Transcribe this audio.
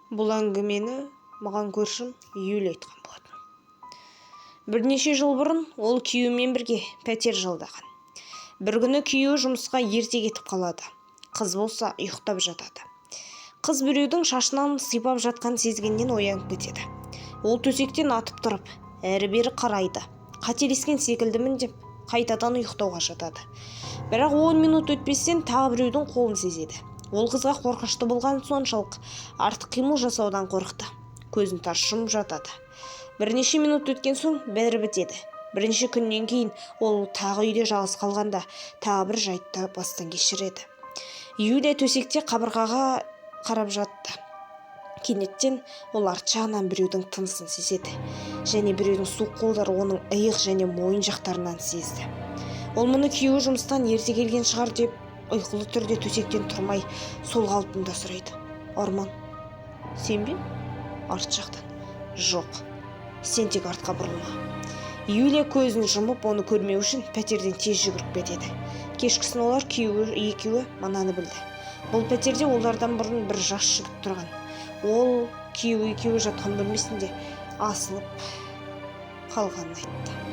Бұл әңгімені маған көршім Юлия айтқан болатын. Бірнеше жыл бұрын ол күйеуімен бірге пәтер жалдаған. Бір күні күйеуі жұмысқа ерте кетіп қалады. Қыз болса ұйықтап жатады. Қыз біреудің шашынан сипап жатқан сезгеннен оянып кетеді. Ол төсектен атып тұрып, әрі-бері қарайды. Қателескен секілдімін деп, қайтадан ұйықтауға жатады. Бірақ 10 минут өтпестен тағы біреудің қолын сезеді. Ол қызға қорқынышты болған соншалық артық қимыл жасаудан қорықты. Көзін тарс жұмып жатады. Бірнеше минут өткен соң бәрі бітеді. Бірнеше күннен кейін ол тағы үйде жалғыз қалғанда тағы бір жайтты бастан кешіреді. Юлия төсекте қабырғаға қарап жатты. Кенеттен ол арт жағынан біреудің тынысын сезеді. Және біреудің суық қолдары оның иық және мойын жақтарынан сезді. Ол мұны күйеуі жұмыстан ерте келген шығар деп, ұйқылы түрде төсектен тұрмай сол қалпында сұрайды. Арман, сен бе? Арт жақтан. Жоқ, сен тек артқа бұрылма. Юлия көзін жұмып, оны көрмеу үшін пәтерден тез жүгіріп кетеді. Кешкісін олар екеуі мынаны білді. Бұл пәтерде олардан бұрын бір жас жігіт тұрған. Ол күйеуі екеуі жатқан бөлмесінде асылып қалғанын айтты.